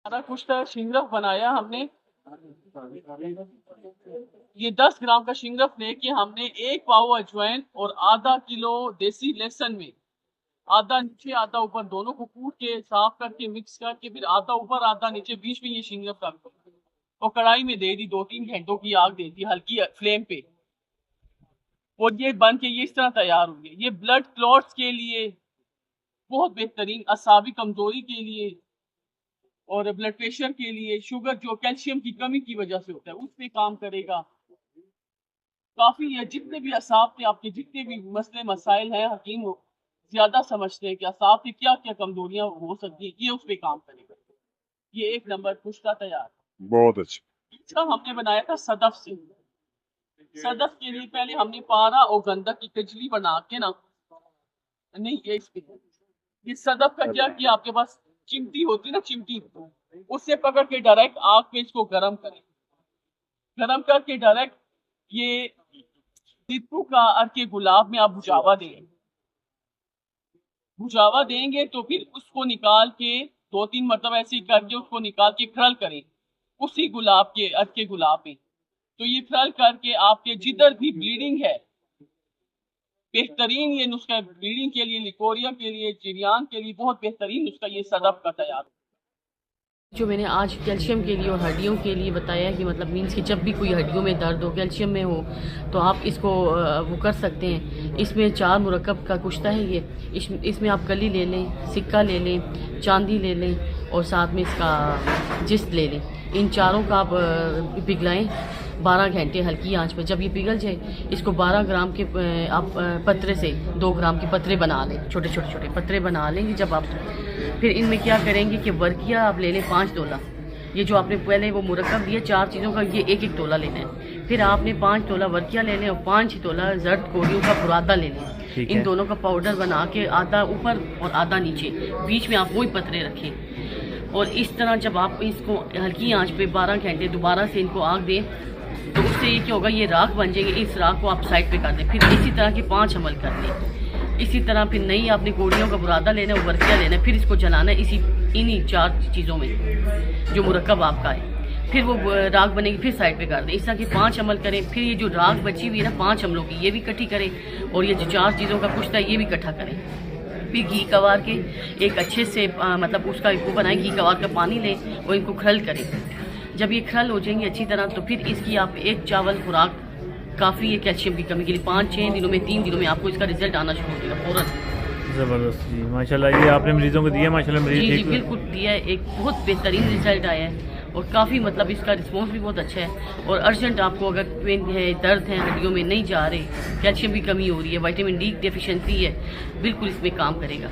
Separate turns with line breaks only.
सारा कुछ का शिंगरफ बनाया हमने। ये 10 ग्राम का शिंगरफ लेके हमने 1 पाव अजवाइन और आधा किलो देसी लहसुन में आधा नीचे आधा ऊपर दोनों को कूट के साफ करके मिक्स करके फिर आधा ऊपर आधा नीचे बीच में ये शिंगरफ कर और कढ़ाई में दे दी। 2-3 घंटों की आग दे दी हल्की फ्लेम पे और ये बन के ये इस तरह तैयार हुई है। ये ब्लड क्लॉट्स के लिए बहुत बेहतरीन, असाबी कमजोरी के लिए और ब्लड प्रेशर के लिए, शुगर जो कैल्शियम की कमी की वजह से होता है उस पे काम करेगा। काफी है, जितने भी असाब के आपके जितने भी मसले मसाइल हैं हकीम ज्यादा समझते हैं कि असाब की क्या क्या कमजोरियां हो सकती है, ये उस पे काम करेगा। ये 1 नंबर पुश्ता तैयार।
बहुत अच्छा।
इसका हमने बनाया था सदफ से। सदफ के लिए पहले हमने पारा और गंधक की कजली बना के ना, नहीं ये इसके ये सदफ का क्या किया, आपके पास चिमटी होती ना, चिमटी उससे पकड़ के डायरेक्ट आग पे इसको गरम करें। गरम करके डायरेक्ट ये दीपू का अर्के गुलाब में आप बुझावा दें। बुझावा देंगे तो फिर उसको निकाल के 2-3 मरतबा ऐसे ही करके उसको निकाल के फ्रल करें उसी गुलाब के अर्के गुलाब में। तो ये फ्रल करके आपके जिधर भी ब्लीडिंग है, बेहतरीन ये नुस्खा ब्लीडिंग के लिए, लिकोरिया के लिए, चिरियान के लिए बहुत बेहतरीन नुस्खा ये सदफ का तैयार।
जो मैंने आज कैल्शियम के लिए और हड्डियों के लिए बताया कि मतलब मीन्स कि जब भी कोई हड्डियों में दर्द हो, कैल्शियम में हो, तो आप इसको वो कर सकते हैं। इसमें 4 मुरक्कब का कुश्ता है ये। इसमें आप कली ले लें, सिक्का ले लें, चांदी ले लें और साथ में इसका जिस्त ले लें। इन चारों का आप पिघलाएँ 12 घंटे हल्की आंच पे। जब ये पिघल जाए इसको 12 ग्राम के आप पत्रे से 2 ग्राम के पत्रे बना लें, छोटे छोटे छोटे पत्रे बना लेंगे। जब आप फिर इनमें क्या करेंगे कि वर्किया आप ले लें 5 तोला। ये जो आपने पहले वो मुरक्कब दिया 4 चीज़ों का, ये 1-1 तोला लेना है। फिर आपने 5 तोला वर्किया ले लें और 5 तोला जर्द कोरियों का बुरादा ले लें। इन दोनों का पाउडर बना के आधा ऊपर और आधा नीचे, बीच में आप वही पत्रे रखें। और इस तरह जब आप इसको हल्की आंच पे 12 घंटे दोबारा से इनको आग दें तो उससे ये क्या होगा, ये राख बन जाएंगे। इस राख को आप साइड पे कर दें। फिर इसी तरह के 5 अमल कर दें। इसी तरह फिर नई आपने कोड़ियों का बुरादा लेना है, वर्किया लेना है, फिर इसको जलाना है इन्हीं 4 चीज़ों में जो मुरक्कब आपका है। फिर वो राख बनेगी, फिर साइड पे कर दें। इस तरह के 5 अमल करें। फिर ये जो राख बची हुई है ना 5 अमलों की, ये भी इकट्ठी करें और ये जो 4 चीज़ों का कुश्ता है ये भी इकट्ठा करें। फिर घी कवार के एक अच्छे से मतलब उसका वो बनाएं, घी कवार का पानी लें और इनको खरल करें। जब ये खरल हो जाएंगे अच्छी तरह तो फिर इसकी आप 1 चावल खुराक काफ़ी है कैल्शियम की कमी के लिए। 5-6 दिनों में 3 दिनों में आपको इसका रिजल्ट आना शुरू हो जाएगा फ़ौरन।
ज़बरदस्त जी, माशाल्लाह। ये आपने मरीजों को दिया, माशाल्लाह मरीज
जी
ठीक
बिल्कुल दिया है। एक बहुत बेहतरीन रिजल्ट आया है और काफ़ी मतलब इसका रिस्पॉन्स भी बहुत अच्छा है। और अर्जेंट आपको अगर पेन है, दर्द है, हड्डियों में नहीं जा रहे, कैल्शियम की कमी हो रही है, विटामिन डी डेफिशिएंसी है, बिल्कुल इसमें काम करेगा।